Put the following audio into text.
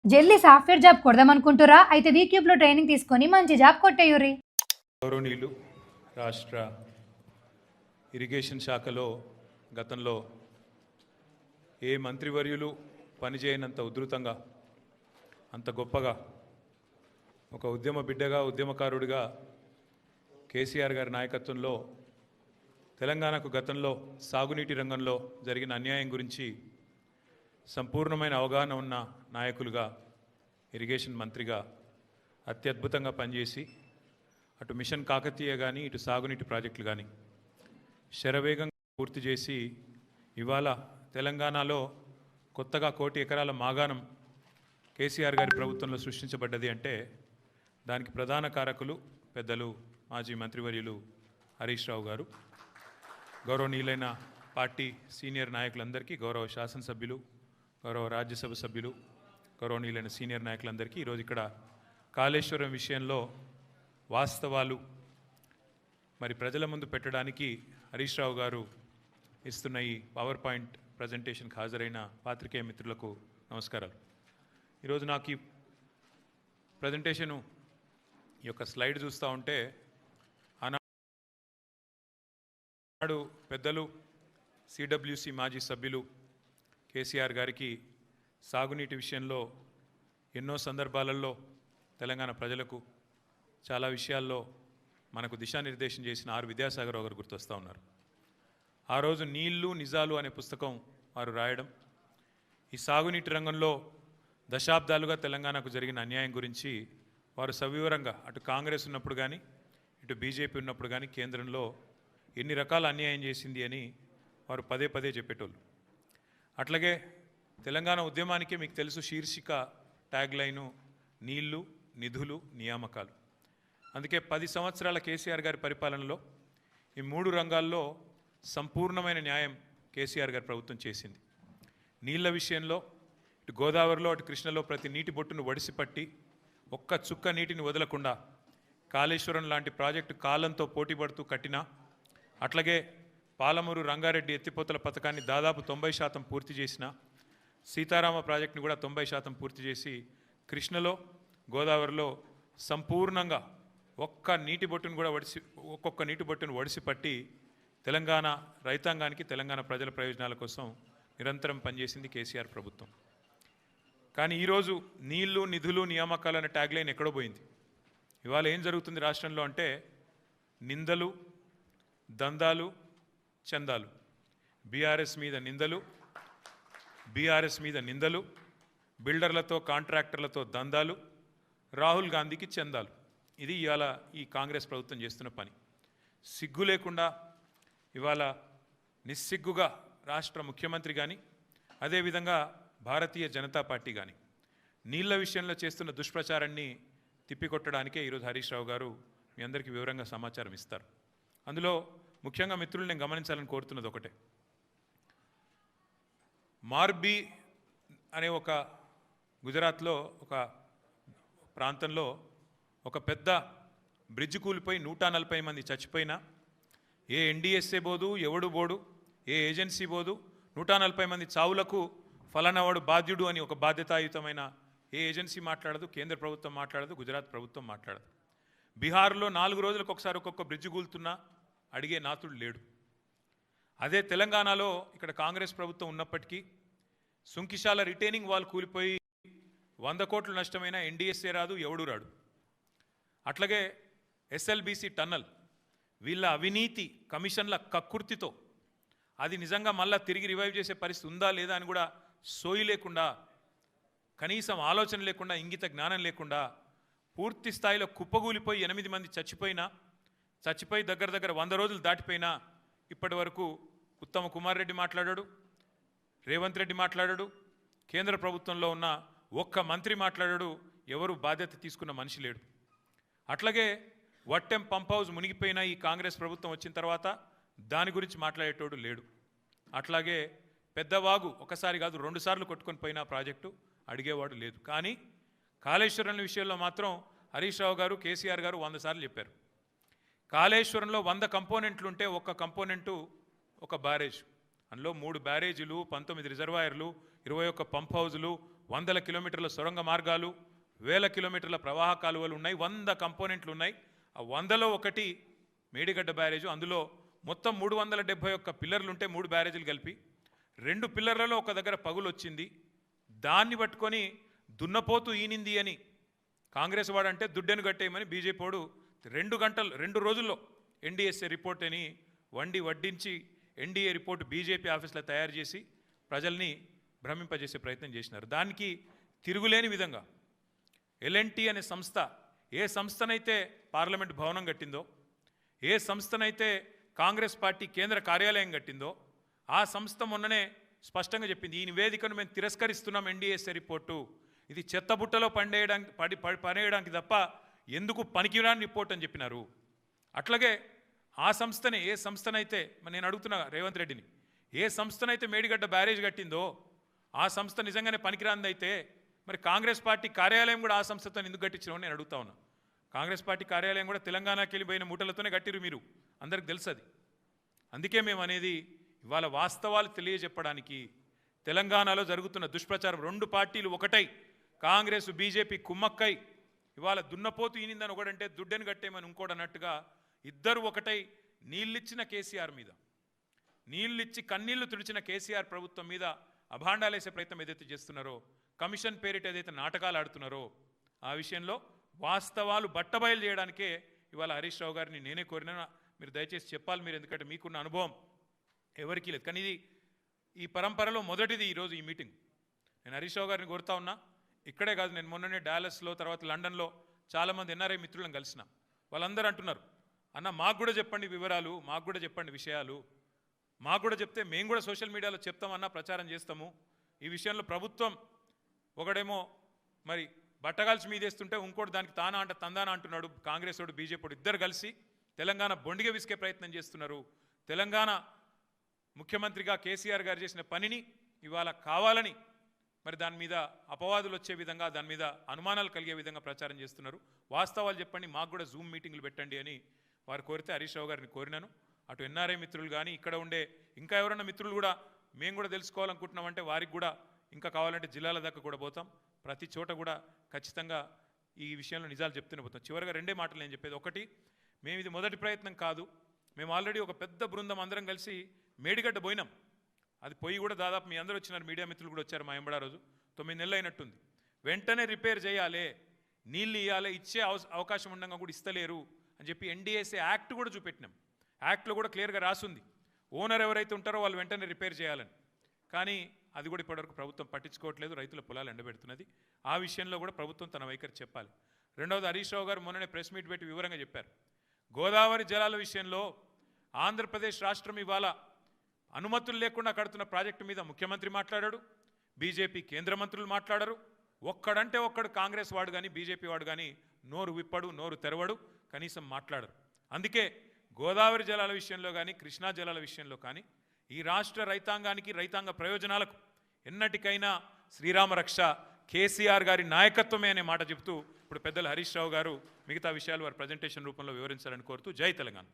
జల్దీ software job కొడదామనుకుంటుర్రా? అయితే వీక్యూబ్‌లో training తీసుకొని మంచి జాబ్ కొట్టేయుర్రి. గౌరవనీయులు రాష్ట్ర ఇరిగేషన్ శాఖలో గతంలో ఏ మంత్రివర్యులు పనిచేయనంత ఉధృతంగా అంత గొప్పగా ఒక ఉద్యమ బిడ్డగా ఉద్యమకారుడిగా కేసీఆర్ గారి నాయకత్వంలో తెలంగాణకు గతంలో సాగునీటి రంగంలో జరిగిన అన్యాయం గురించి సంపూర్ణమైన అవగాహన ఉన్న నాయకులుగా ఇరిగేషన్ మంత్రిగా అత్యద్భుతంగా పనిచేసి అటు మిషన్ కాకతీయ కానీ ఇటు సాగునీటి ప్రాజెక్టులు కానీ శరవేగంగా పూర్తి చేసి ఇవాళ తెలంగాణలో కొత్తగా 1 కోటి ఎకరాల మాగాణం కేసీఆర్ గారి ప్రభుత్వంలో సృష్టించబడ్డది అంటే దానికి ప్రధాన కారకులు పెద్దలు మాజీ మంత్రివర్యులు హరీష్ రావు గారు. గౌరవనీయులైన పార్టీ సీనియర్ నాయకులందరికీ, గౌరవ శాసనసభ్యులు, గౌరవ రాజ్యసభ సభ్యులు, గౌరవనీయులైన సీనియర్ నాయకులందరికీ ఈరోజు ఇక్కడ కాళేశ్వరం విషయంలో వాస్తవాలు మరి ప్రజల ముందు పెట్టడానికి హరీష్ రావు గారు ఇస్తున్న ఈ పవర్ పాయింట్ ప్రజెంటేషన్కి హాజరైన పాత్రికేయ మిత్రులకు నమస్కారాలు. ఈరోజు నాకు ఈ ప్రజెంటేషను ఈ యొక్క స్లైడ్ చూస్తూ ఉంటే ఆనాడు పెద్దలు సిడబ్ల్యూసి మాజీ సభ్యులు కేసీఆర్ గారికి సాగునీటి విషయంలో ఎన్నో సందర్భాలలో తెలంగాణ ప్రజలకు చాలా విషయాల్లో మనకు దిశానిర్దేశం చేసిన ఆర్ విద్యాసాగర్ గారు గుర్తొస్తూ ఉన్నారు. ఆ రోజు నీళ్లు నిజాలు అనే పుస్తకం వారు రాయడం, ఈ సాగునీటి రంగంలో దశాబ్దాలుగా తెలంగాణకు జరిగిన అన్యాయం గురించి వారు సవివరంగా అటు కాంగ్రెస్ ఉన్నప్పుడు కానీ ఇటు బీజేపీ ఉన్నప్పుడు కానీ కేంద్రంలో ఎన్ని రకాల అన్యాయం చేసింది అని వారు పదే పదే చెప్పేటోళ్ళు. అట్లాగే తెలంగాణ ఉద్యమానికి మీకు తెలుసు శీర్షిక ట్యాగ్ లైను నీళ్లు నిధులు నియామకాలు. అందుకే 10 సంవత్సరాల కేసీఆర్ గారి పరిపాలనలో ఈ 3 రంగాల్లో సంపూర్ణమైన న్యాయం కేసీఆర్ గారి ప్రభుత్వం చేసింది. నీళ్ల విషయంలో ఇటు గోదావరిలో అటు కృష్ణలో ప్రతి నీటి బొట్టును వడిసిపట్టి ఒక్క చుక్క నీటిని వదలకుండా కాళేశ్వరం లాంటి ప్రాజెక్టు కాలంతో పోటీపడుతూ కట్టినా, అట్లాగే పాలమూరు రంగారెడ్డి ఎత్తిపోతల పథకాన్ని దాదాపు 90% పూర్తి చేసిన, సీతారామ ప్రాజెక్టును కూడా 90% పూర్తి చేసి కృష్ణలో గోదావరిలో సంపూర్ణంగా ఒక్కొక్క నీటి బొట్టును వడిసిపట్టి తెలంగాణ రైతాంగానికి తెలంగాణ ప్రజల ప్రయోజనాల కోసం నిరంతరం పనిచేసింది కేసీఆర్ ప్రభుత్వం. కానీ ఈరోజు నీళ్లు నిధులు నియామకాలు అనే ట్యాగ్లైన్ ఎక్కడో పోయింది. ఇవాళ ఏం జరుగుతుంది రాష్ట్రంలో అంటే నిందలు, దందాలు, చందాలు, బీఆర్ఎస్ మీద నిందలు, బిల్డర్లతో కాంట్రాక్టర్లతో దందాలు, రాహుల్ గాంధీకి చందాలు. ఇది ఇవాళ ఈ కాంగ్రెస్ ప్రభుత్వం చేస్తున్న పని. సిగ్గు లేకుండా ఇవాళ నిస్సిగ్గుగా రాష్ట్ర ముఖ్యమంత్రి కానీ అదేవిధంగా భారతీయ జనతా పార్టీ కానీ నీళ్ల విషయంలో చేస్తున్న దుష్ప్రచారాన్ని తిప్పికొట్టడానికే ఈరోజు హరీష్ రావు గారు మీ అందరికీ వివరంగా సమాచారం ఇస్తారు. అందులో ముఖ్యంగా మిత్రులు నేను గమనించాలని కోరుతున్నది ఒకటే. మార్బీ అనే ఒక గుజరాత్లో ఒక ప్రాంతంలో ఒక పెద్ద బ్రిడ్జ్ కూలిపోయి 140 మంది చచ్చిపోయినా ఏ ఎన్డీఎస్ఏ బోదు, ఎవడు బోడు, ఏ ఏజెన్సీ బోదు, 140 మంది చావులకు ఫలానావాడు బాధ్యుడు అని ఒక బాధ్యతాయుతమైన ఏ ఏజెన్సీ మాట్లాడదు, కేంద్ర ప్రభుత్వం మాట్లాడదు, గుజరాత్ ప్రభుత్వం మాట్లాడదు. బీహార్లో 4 రోజులకు ఒకసారి ఒక్కొక్క బ్రిడ్జ్ కూలుతున్నా అడిగే నాతుడు లేడు. అదే తెలంగాణలో ఇక్కడ కాంగ్రెస్ ప్రభుత్వం ఉన్నప్పటికీ సుంకిశాల రిటైనింగ్ వాల్ కూలిపోయి 100 కోట్ల నష్టమైన ఎన్డీఎస్ఏ రాదు, ఎవడు రాడు. అట్లాగే ఎస్ఎల్బీసీ టన్నల్ వీళ్ళ అవినీతి కమిషన్ల కక్కుర్తితో అది నిజంగా మళ్ళా తిరిగి రివైవ్ చేసే పరిస్థితి ఉందా లేదా అని కూడా సోయి లేకుండా, కనీసం ఆలోచన లేకుండా, ఇంగిత జ్ఞానం లేకుండా పూర్తి స్థాయిలో కుప్పగూలిపోయి 8 మంది చచ్చిపోయి దగ్గర 100 రోజులు దాటిపోయినా ఇప్పటి వరకు ఉత్తమ కుమార్ రెడ్డి మాట్లాడాడు, రేవంత్ రెడ్డి మాట్లాడాడు, కేంద్ర ప్రభుత్వంలో ఉన్న ఒక్క మంత్రి మాట్లాడాడు, ఎవరు బాధ్యత తీసుకున్న మనిషి లేడు. అట్లాగే వట్టెం పంప్ హౌస్ మునిగిపోయిన ఈ కాంగ్రెస్ ప్రభుత్వం వచ్చిన తర్వాత దాని గురించి మాట్లాడేటోడు లేడు. అట్లాగే పెద్దవాగు ఒకసారి కాదు 2 సార్లు కొట్టుకొని పోయిన ప్రాజెక్టు అడిగేవాడు లేదు. కానీ కాళేశ్వరం విషయంలో మాత్రం హరీష్ రావు గారు, కేసీఆర్ గారు 100 సార్లు చెప్పారు. కాళేశ్వరంలో 100 కంపోనెంట్లు ఉంటే ఒక్క కంపోనెంటు ఒక బ్యారేజ్, అందులో 3 బ్యారేజీలు, 19 రిజర్వాయర్లు, 21 పంప్ హౌజులు, వందల కిలోమీటర్ల సొరంగ మార్గాలు, వేల కిలోమీటర్ల ప్రవాహ కాలువలు ఉన్నాయి, 100 కంపోనెంట్లు ఉన్నాయి. ఆ 100లో ఒకటి మేడిగడ్డ బ్యారేజు. అందులో మొత్తం 371 పిల్లర్లు ఉంటే 3 బ్యారేజీలు కలిపి 2 పిల్లర్లలో ఒక దగ్గర పగులు వచ్చింది. దాన్ని పట్టుకొని దున్నపోతూ ఈనింది అని కాంగ్రెస్ వాడంటే దుడ్డెను కట్టేయమని బీజేపీ వాడు 2 రోజుల్లో ఎన్డీఎస్ఏ రిపోర్ట్ అని వడ్డించి ఎన్డీఏ రిపోర్ట్ బీజేపీ ఆఫీస్లో తయారు చేసి ప్రజల్ని భ్రమింపజేసే ప్రయత్నం చేసినారు. దానికి తిరుగులేని విధంగా ఎల్ఎన్టీ అనే సంస్థ ఏ సంస్థనైతే పార్లమెంట్ భవనం కట్టిందో, ఏ సంస్థనైతే కాంగ్రెస్ పార్టీ కేంద్ర కార్యాలయం కట్టిందో, ఆ సంస్థ మొన్ననే స్పష్టంగా చెప్పింది, ఈ నివేదికను మేము తిరస్కరిస్తున్నాం, ఎన్డీఎస్ఏ రిపోర్టు ఇది చెత్తబుట్టలో పడేయడానికి తప్ప ఎందుకు పనికిరాని రిపోర్ట్ అని చెప్పినారు. అట్లాగే ఆ సంస్థనే, ఏ సంస్థనైతే నేను అడుగుతున్నా రేవంత్ రెడ్డిని, ఏ సంస్థనైతే మేడిగడ్డ బ్యారేజ్ కట్టిందో ఆ సంస్థ నిజంగానే పనికిరాందైతే మరి కాంగ్రెస్ పార్టీ కార్యాలయం కూడా ఆ సంస్థతో ఎందుకు కట్టించినామని నేను అడుగుతా ఉన్నా. కాంగ్రెస్ పార్టీ కార్యాలయం కూడా తెలంగాణకి వెళ్ళిపోయిన మూటలతోనే కట్టిరు మీరు, అందరికి తెలుసు అది. అందుకే మేము అనేది ఇవాళ వాస్తవాలు తెలియజెప్పడానికి, తెలంగాణలో జరుగుతున్న దుష్ప్రచారం, 2 పార్టీలు ఒకటై కాంగ్రెస్ బీజేపీ కుమ్మక్కై ఇవాళ దున్నపోతు ఈనిందని ఒకడంటే దుడ్డెను కట్టేమని ఇంకోటి అన్నట్టుగా ఇద్దరు ఒకటై నీళ్ళిచ్చిన కేసీఆర్ మీద, నీళ్ళిచ్చి కన్నీళ్లు తుడిచిన కేసీఆర్ ప్రభుత్వం మీద అభాండాలేసే ప్రయత్నం ఏదైతే చేస్తున్నారో, కమిషన్ పేరిట ఏదైతే నాటకాలు ఆడుతున్నారో, ఆ విషయంలో వాస్తవాలు బట్టబయలు చేయడానికే ఇవాళ హరీష్ రావు గారిని నేనే కోరినా. మీరు దయచేసి చెప్పాలి, మీరు ఎందుకంటే మీకున్న అనుభవం ఎవరికీ లేదు. కానీ ఇది ఈ పరంపరలో మొదటిది ఈరోజు ఈ మీటింగ్. నేను హరీష్ రావు గారిని కోరుతా ఉన్నా, ఇక్కడే కాదు, నేను మొన్ననే డాలస్లో తర్వాత లండన్లో చాలామంది ఎన్ఆర్ఐ మిత్రులను కలిసిన. వాళ్ళందరూ అంటున్నారు, అన్న మాకు కూడా చెప్పండి వివరాలు, మాకు కూడా చెప్పండి విషయాలు, మాకు కూడా చెప్తే మేము కూడా సోషల్ మీడియాలో చెప్తామన్నా, ప్రచారం చేస్తాము. ఈ విషయంలో ప్రభుత్వం ఒకడేమో మరి బట్టగాల్చి మీదేస్తుంటే ఇంకోటి దానికి తందానా అంటున్నాడు. కాంగ్రెస్ వాడు బీజేపీ వాడు ఇద్దరు కలిసి తెలంగాణ బొండిగా విసికే ప్రయత్నం చేస్తున్నారు. తెలంగాణ ముఖ్యమంత్రిగా కేసీఆర్ గారు చేసిన పనిని ఇవాళ కావాలని మరి దాని మీద అపవాదులు వచ్చే విధంగా, దాని మీద అనుమానాలు కలిగే విధంగా ప్రచారం చేస్తున్నారు. వాస్తవాలు చెప్పండి, మాకు కూడా జూమ్ మీటింగ్లు పెట్టండి అని వారు కోరితే హరీష్ రావు గారిని కోరినాను. అటు ఎన్ఆర్ఐ మిత్రులు కానీ ఇక్కడ ఉండే ఇంకా ఎవరైనా మిత్రులు కూడా మేము కూడా తెలుసుకోవాలనుకుంటున్నామంటే వారికి కూడా ఇంకా కావాలంటే జిల్లాల దాకా కూడా పోతాం. ప్రతి చోట కూడా ఖచ్చితంగా ఈ విషయంలో నిజాలు చెప్తూనే పోతాం. చివరిగా 2 మాటలు నేను చెప్పేది. ఒకటి, మేము ఇది మొదటి ప్రయత్నం కాదు, మేము ఆల్రెడీ ఒక పెద్ద బృందం అందరం కలిసి మేడిగడ్డ పోయినాం. అది పోయి కూడా దాదాపు మీ అందరూ వచ్చినారు, మీడియా మిత్రులు కూడా వచ్చారు. మా ఎంబడా రోజు 9 నెలలు అయినట్టుంది. వెంటనే రిపేర్ చేయాలి, నీళ్ళు ఇవ్వాలి, ఇచ్చే అవకాశం ఉండగా కూడా ఇస్తలేరు అని చెప్పి ఎన్డీఎస్ఏ యాక్ట్ కూడా చూపెట్టినాం. యాక్ట్లో కూడా క్లియర్గా రాసుంది, ఓనర్ ఎవరైతే ఉంటారో వాళ్ళు వెంటనే రిపేర్ చేయాలని. కానీ అది కూడా ఇప్పటివరకు ప్రభుత్వం పట్టించుకోవట్లేదు, రైతుల పొలాలు ఎండబెడుతున్నది. ఆ విషయంలో కూడా ప్రభుత్వం తన వైఖరి చెప్పాలి. రెండవది, హరీష్ రావు గారు మొన్ననే ప్రెస్ మీట్ పెట్టి వివరంగా చెప్పారు, గోదావరి జలాల విషయంలో ఆంధ్రప్రదేశ్ రాష్ట్రం ఇవాళ అనుమతులు లేకుండా కడుతున్న ప్రాజెక్టు మీద ముఖ్యమంత్రి మాట్లాడాడు, బీజేపీ కేంద్ర మంత్రులు మాట్లాడరు. ఒక్కడంటే ఒక్కడు కాంగ్రెస్ వాడు కానీ బీజేపీ వాడు కానీ నోరు విప్పడు, నోరు తెరవడు, కనీసం మాట్లాడరు. అందుకే గోదావరి జలాల విషయంలో కానీ కృష్ణా జలాల విషయంలో కానీ ఈ రాష్ట్ర రైతాంగానికి, రైతాంగ ప్రయోజనాలకు ఎన్నటికైనా శ్రీరామ రక్ష కేసీఆర్ గారి నాయకత్వమే అనే మాట చెబుతూ ఇప్పుడు పెద్దలు హరీష్ రావు గారు మిగతా విషయాలు వారి ప్రజెంటేషన్ రూపంలో వివరించాలని కోరుతూ జై తెలంగాణ.